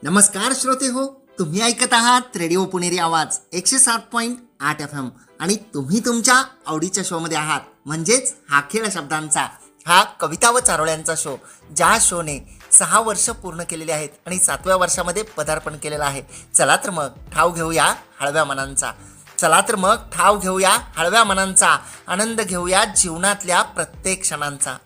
नमस्कार श्रोते हो, तुम्ही ऐकत आहात रेडिओ पुणेरी आवाज 107.8 FM आणि तुम्ही तुमच्या आवडीच्या शोमध्ये आहात, म्हणजेच हा खेळ शब्दांचा, हा कविता व चारोळ्यांचा शो, ज्या शोने 6 वर्ष पूर्ण केलेली आहेत आणि 7व्या वर्षामध्ये पदार्पण केलेलं आहे. चला तर मग ठाव घेऊया हळव्या मनांचा. चला तर मग ठाव घेऊया हळव्या मनांचा, आनंद घेऊया जीवनातल्या प्रत्येक क्षणांचा.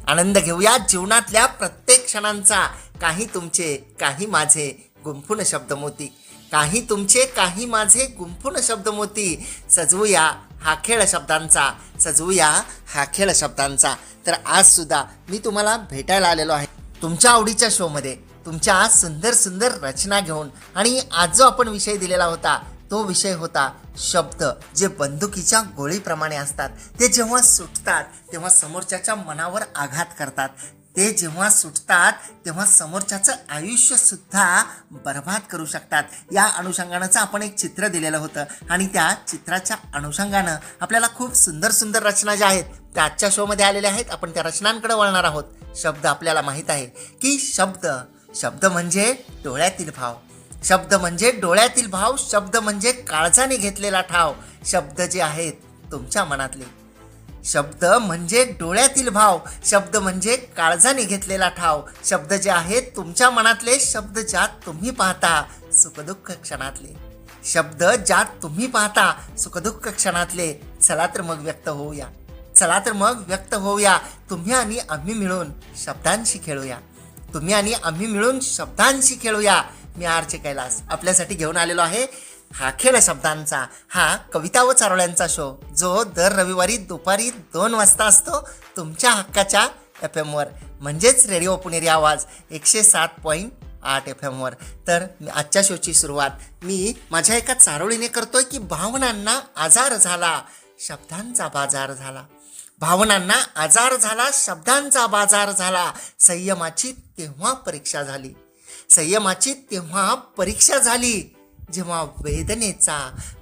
आनंद घेऊया जीवनातल्या प्रत्येक क्षणांचा. काही तुमचे काही माझे गुंफून शब्दमोती, काही तुमचे काही माझे गुंफून शब्दमोती. सजवूया हा खेळ शब्दांचा, सजवूया हा खेळ शब्दांचा. तर आज सुद्धा मी तुम्हाला भेटायला आलेलो आहे तुमच्या आवडीच्या शोमध्ये, तुमच्या सुंदर सुंदर रचना घेऊन. आणि आज जो आपण विषय दिलेला होता तो विषय होता शब्द, जे बंदुकीच्या गोळीप्रमाणे असतात. ते जेव्हा सुटतात तेव्हा समोरच्याच्या मनावर आघात करतात. ते जेव्हा सुटतात तेव्हा समोरच्याचं आयुष्यसुद्धा बर्बाद करू शकतात. या अनुषंगानं आपण एक चित्र दिलेलं होतं आणि त्या चित्राच्या अनुषंगानं आपल्याला खूप सुंदर सुंदर रचना ज्या आहेत त्या आजच्या शोमध्ये आलेल्या आहेत. आपण त्या रचनांकडे वळणार आहोत. शब्द आपल्याला माहीत आहे की शब्द म्हणजे डोळ्यातील भाव, शब्द म्हणजे डोळ्यातील भाव, शब्द म्हणजे काळजाने घेतलेला ठाव. शब्द जे आहेत तुमच्या मनातले, शब्द म्हणजे डोळ्यातील भाव, शब्द म्हणजे काळजाने घेतलेला ठाव. शब्द जे आहेत तुमच्या मनातले, शब्द ज्यात तुम्ही पाहता सुखदुःख क्षणातले, शब्द ज्यात तुम्ही पाहता सुखदुःख क्षणातले. चला तर मग व्यक्त होऊया, चला तर मग व्यक्त होऊया. तुम्ही आणि आम्ही मिळून शब्दांशी खेळूया, तुम्ही आणि आम्ही मिळून शब्दांशी खेळूया. मी आरचे कैलास आपल्यासाठी घेऊन आलेलो आहे हा खेळ शब्दांचा, हा कविता व चारोळ्यांचा शो, जो दर रविवारी दुपारी 2 वाजता असतो तुमच्या हक्काच्या FM वर, म्हणजेच रेडिओ पुणेरी आवाज 107.8 FM वर. तर आजच्या शोची सुरुवात मी माझ्या एका चारोळीने करतोय की भावनांना आजार झाला, शब्दांचा बाजार झाला. भावनांना आजार झाला, शब्दांचा बाजार झाला. संयमाची तेव्हा परीक्षा झाली, संयमाची तेव्हा परीक्षा झाली, जेव्हा वेदनेचा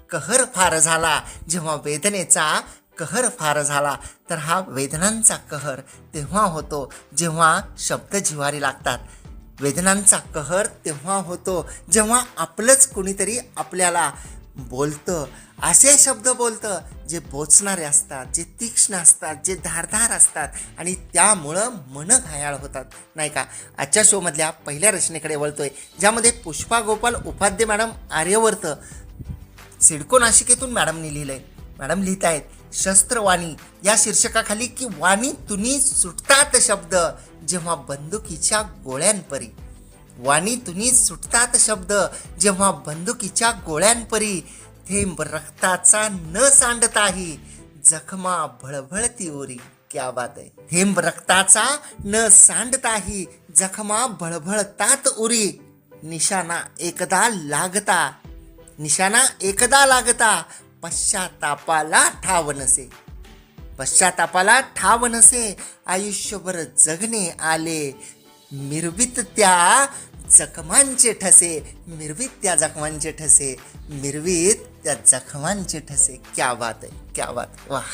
कहर फार झाला, जेव्हा वेदनेचा कहर फार झाला. तर हा वेदनांचा कहर तेव्हा होतो जेव्हा शब्द जिव्हारी लागतात. वेदनांचा कहर तेव्हा होतो जेव्हा आपलंच कोणीतरी आपल्याला बोलतं, असे शब्द बोलतं जे बोचणारे असतात, जे तीक्ष्ण असतात, जे धारदार असतात आणि त्यामुळं मनं घायाळ होतात, नाही का. आजच्या शोमधल्या पहिल्या रचनेकडे वळतोय, ज्यामध्ये पुष्पा गोपाल उपाध्ये मॅडम आर्यवर्त सिडको नाशिकेतून मॅडमनी लिहिलंय. मॅडम लिहित आहेत शस्त्रवाणी या शीर्षकाखाली की वाणी तुनी सुटतात शब्द जेव्हा बंदुकीच्या गोळ्यांपरी, वाणी तुनी सुटतात शब्द जेव्हा बंदुकीच्या गोळ्यांपरी. थेंब रक्ताचा न सांडताही जखमा भळभळती उरी. क्या बात आहे. थेंब रक्ताचा न सांडताही जखमा भळभळतात उरी. निशाणा एकदा लागता, निशाणा एकदा लागता पश्चातापाला ठाव नसे, पश्चातापाला ठाव नसे. आयुष्यभर जगणे आले मिरवीत त्या जखमांचे ठसे, मिरवीत त्या जखमांचे ठसे, मिरवीत त्या जखमांचे ठसे. क्या बात आहे, क्या बात, वाह.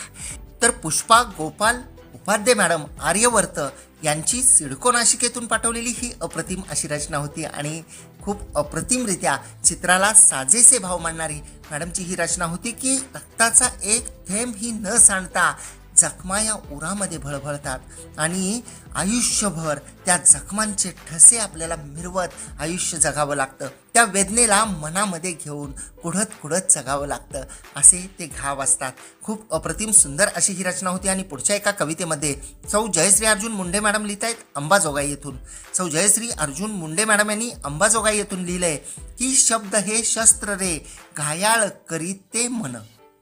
तर पुष्पा गोपाल उपाध्ये मॅडम आर्यवर्त यांची सिडको नाशिकेतून पाठवलेली ही अप्रतिम अशी रचना होती आणि खूप अप्रतिमरित्या चित्राला साजेसे भाव मांडणारी मॅडमची ही रचना होती की रक्ताचा एक थेंब ही न सांडता जखमा या उरामध्ये भळभळतात आणि आयुष्यभर त्या जखमांचे ठसे आपल्याला मिरवत आयुष्य जगावं लागतं. त्या वेदनेला मनामध्ये घेऊन कुढत कुढत जगावं लागतं, असे ते घाव असतात. खूप अप्रतिम सुंदर अशी ही रचना होती. आणि पुढच्या एका कवितेमध्ये सौ जयश्री अर्जुन मुंडे मॅडम लिहित आहेत अंबाजोगाई येथून. सौ जयश्री अर्जुन मुंडे मॅडम यांनी अंबाजोगाई येथून लिहिलंय की शब्द हे शस्त्र रे घायाळ करीते मन,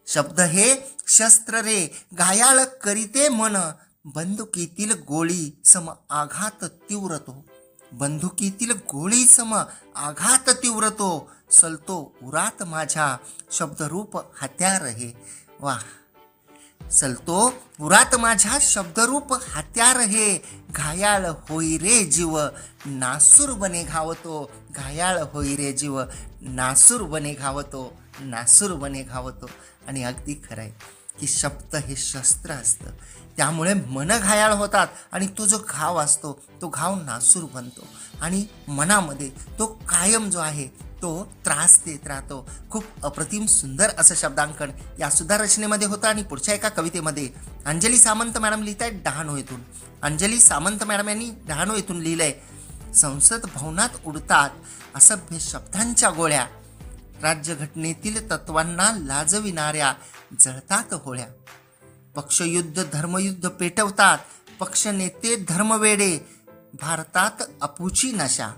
शब्द हे शस्त्र रे घायाळ करीते मन. बंदुकीतील गोळी सम आघात तीव्रतो, बंदुकीतील गोळी सम आघात तीव्रतो. सलतो उरात माझ्या शब्दरूप हत्यार हे. वाह. सलतो उरात माझ्या शब्दरूप हत्यार हे. घायाळ होई रे जीव नासूर बने घावतो, घायाळ होई रे जीव नासूर बने घावतो, नासूर बने घावतो. आणि अगदी खरं आहे की शब्द हे शस्त्र असतं. त्यामुळे मन घायाळ होतात आणि तो जो घाव असतो तो घाव नासूर बनतो आणि मनामध्ये तो कायम जो आहे तो त्रास देत राहतो. खूप अप्रतिम सुंदर असं शब्दांकन या सुद्धा रचनेमध्ये होतं. आणि पुढच्या एका कवितेमध्ये अंजली सामंत मॅडम लिहित आहेत डहाणू येथून. अंजली सामंत मॅडम यांनी डहाणू येथून लिहिलंय, संसद भवनात उडतात असभ्य शब्दांच्या गोळ्या, राज्यघटनेतील तत्वांना लाजविणाऱ्या जळतात होळ्या, पक्षयुद्ध धर्मयुद्ध पेटवतात पक्षनेते धर्मवेडे, भारतात अपुची नशा,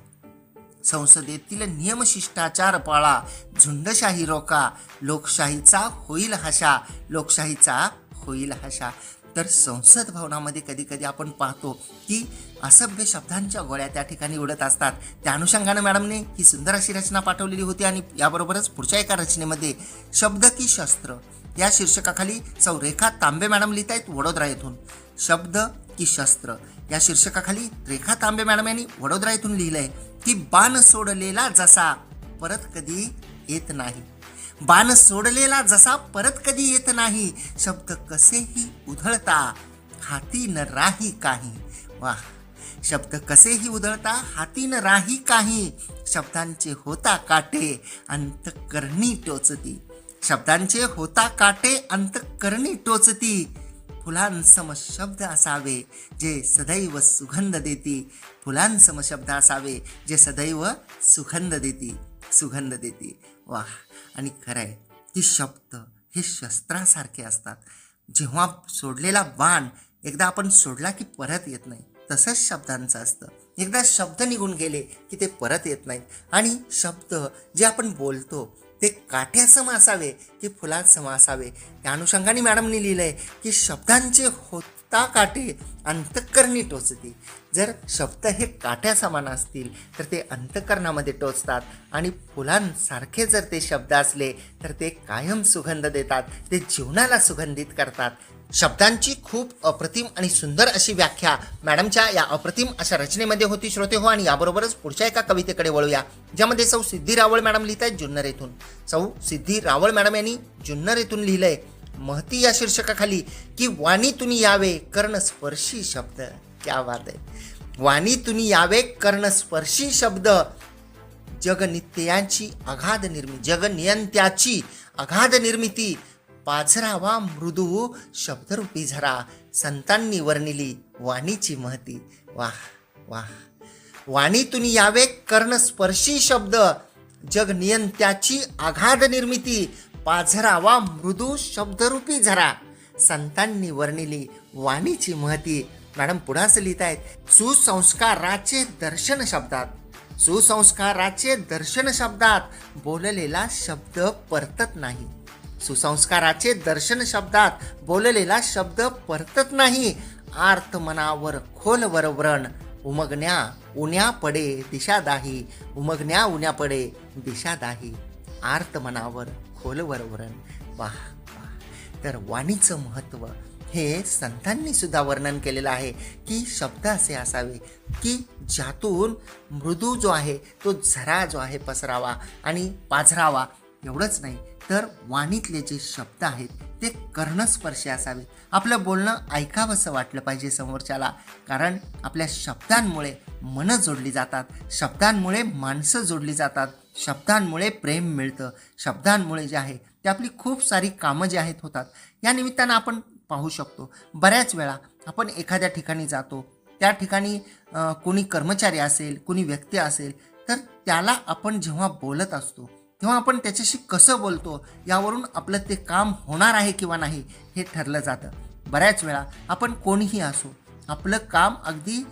संसदेतील नियमशिष्टाचार पाळा, झुंडशाही रोका, लोकशाहीचा होईल हशा, लोकशाहीचा होईल हशा. तर संसद भवनामध्ये कधी कधी आपण पाहतो की असभ्य शब्दांच्या गोळ्या त्या ठिकाणी उडत असतात. त्या अनुषंगानं मॅडमने ही सुंदर अशी रचना पाठवलेली होती. आणि याबरोबरच पुढच्या एका रचनेमध्ये शब्द की शस्त्र या शीर्षकाखाली सौ रेखा तांबे मॅडम लिहित आहेत वडोदरा येथून. शब्द की शस्त्र या शीर्षकाखाली रेखा तांबे मॅडम यांनी वडोदरा येथून लिहिलंय की बाण सोडलेला जसा परत कधी येत नाही, बाण सोडलेला जसा परत कधी येत नाही, शब्द कसेही उधळता हाती न राही काही. वाह, शब्द कसेही उधळता हाती न राही काही, शब्दांचे होता काटे अंतःकरणी टोचती, शब्दांचे होता काटे अंतःकरणी टोचती, फुलांसम शब्द असावे जे सदैव सुगंध देती, फुलांसम शब्द असावे जे सदैव सुगंध देती, सुगंध देती. वाह, आणि खरं आहे की शब्द हे शस्त्रासारखे असतात. जेव्हा सोडलेला बाण एकदा आपण सोडला की परत येत नाही, तसंच शब्दांचं असतं. एकदा शब्द निघून गेले की ते परत येत नाहीत. आणि शब्द जे आपण बोलतो ते काठ्यासम असावे की फुलांसम असावे. त्या अनुषंगाने मॅडमने लिहिलंय की शब्दांचे होता काटे अंतःकरणी टोचती. जर शब्द हे काठ्यासमान असतील तर ते अंतःकरणामध्ये टोचतात आणि फुलांसारखे जर ते शब्द असले तर ते कायम सुगंध देतात, ते जीवनाला सुगंधित करतात. शब्दांची खूप अप्रतिम आणि सुंदर अशी व्याख्या मॅडमच्या या अप्रतिम अशा रचनेमध्ये होती श्रोते हो. आणि याबरोबरच पुढच्या एका कवितेकडे वळूया, ज्यामध्ये सौ सिद्धी रावळ मॅडम लिहित आहेत जुन्नर येथून. सौ सिद्धी रावळ मॅडम यांनी जुन्नर येथून लिहिलंय महती या शीर्षकाखाली की वाणीतून यावे कर्णस्पर्शी शब्द. क्या बात आहे, वाणीतून यावे कर्णस्पर्शी शब्द, जगनित्याची अगाध निर्मिती, जगनियंत्याची अगाध निर्मिती, पाझरावा मृदू शब्दरूपी झरा, संतांनी वर्णिली वाणीची महती. वाह वाह, वाणीतून यावे कर्णस्पर्शी शब्द, जगनियंत्याची अगाध निर्मिती, पाझरावा मृदू शब्दरूपी झरा, संतांनी वर्णिली वाणीची महती. मॅडम पुढे असं लिहित आहेत, सुसंस्काराचे दर्शन शब्दात, सुसंस्काराचे दर्शन शब्दात, बोललेला शब्द परतत नाही, सुसंस्काराचे दर्शन शब्दात, बोललेला शब्द परतत नाही, आर्त मनावर खोलवर व्रण, उमगण्या उन्या पडे दिशा दाही, उमगण्या उन्या पडे दिशा दाही, आर्त मनावर खोलवर व्रण. वाह वाह. तर वाणीचं महत्त्व हे संतांनी सुद्धा वर्णन केलेलं आहे की शब्द असे असावे की ज्यातून मृदू जो आहे तो झरा जो आहे पसरावा आणि पाझरावा. एवढंच नाही तर वाणीतले जे शब्द आहेत ते कर्णस्पर्शी असावे. आपलं बोलणं ऐकावंसं वाटलं पाहिजे समोरच्याला, कारण आपल्या शब्दांमुळे मनं जोडली जातात, शब्दांमुळे माणसं जोडली जातात, शब्दांमुळे प्रेम मिळतं, शब्दांमुळे जे आहे ते आपली खूप सारी कामं जे आहेत होतात. या निमित्तानं आपण पाहू शकतो बऱ्याच वेळा आपण एखाद्या ठिकाणी जातो, त्या ठिकाणी कोणी कर्मचारी असेल, कोणी व्यक्ती असेल, तर त्याला आपण जेव्हा बोलत असतो तेव्हा आपण त्याच्याशी कसं बोलतो यावरून आपलं ते काम होणार आहे किंवा नाही हे ठरलं जातं. बऱ्याच वेळा आपण कोणीही असो, आपलं काम अगदी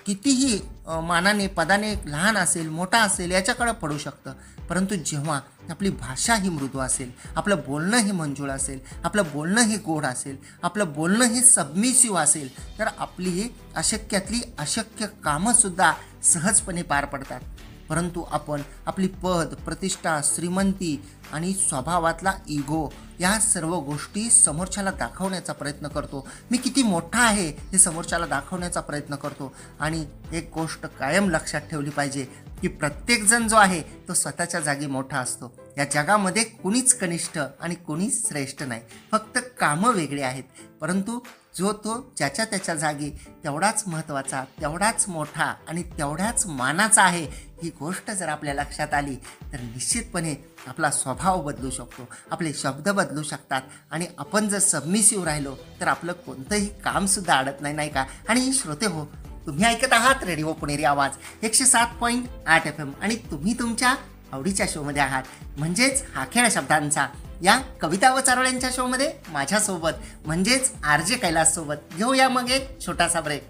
कितीही मानाने पदाने लहान असेल मोठा असेल याच्याकडे पडू शकतं, परंतु जेव्हा आपली भाषा ही मृदू असेल, आपलं बोलणं हे मंजूळ असेल, आपलं बोलणं हे गोड असेल, आपलं बोलणं हे सबमिसिव्ह असेल, तर आपली ही अशक्यातली अशक्य कामंसुद्धा सहजपणे पार पडतात. परंतु आपण आपली पद, प्रतिष्ठा, श्रीमंती आणि स्वभावातला इगो या सर्व गोष्टी समोरच्याला दाखवण्याचा प्रयत्न करतो. मी किती मोठा आहे हे समोरच्याला दाखवण्याचा प्रयत्न करतो. आणि एक गोष्ट कायम लक्षात ठेवली पाहिजे की प्रत्येकजण जो आहे तो स्वतःच्या जागी मोठा असतो. या जगामध्ये कुणीच कनिष्ठ आणि कुणीच श्रेष्ठ नाही, फक्त कामं वेगळी आहेत, परंतु जो तो ज्याच्या त्याच्या जागी तेवढाच महत्त्वाचा, तेवढाच मोठा आणि तेवढ्याच मानाचा आहे, ही गोष्ट जर आपल्या लक्षात आली तर निश्चितपणे आपला स्वभाव बदलू शकतो, आपले शब्द बदलू शकतात आणि आपण जर सबमिसिव्ह राहिलो तर आपलं कोणतंही कामसुद्धा अडत नाही, नाही का? आणि श्रोते हो, तुम्ही ऐकत आहात रेडिओ पुणेरी आवाज 107.8 FM आणि तुम्ही तुमच्या आवडीच्या शोमध्ये आहात, म्हणजेच हा खेळ शब्दांचा. या कविता व चारोळ्यांच्या शोमध्ये माझ्यासोबत म्हणजेच RJ कैलास सोबत घेऊया मग एक छोटासा ब्रेक.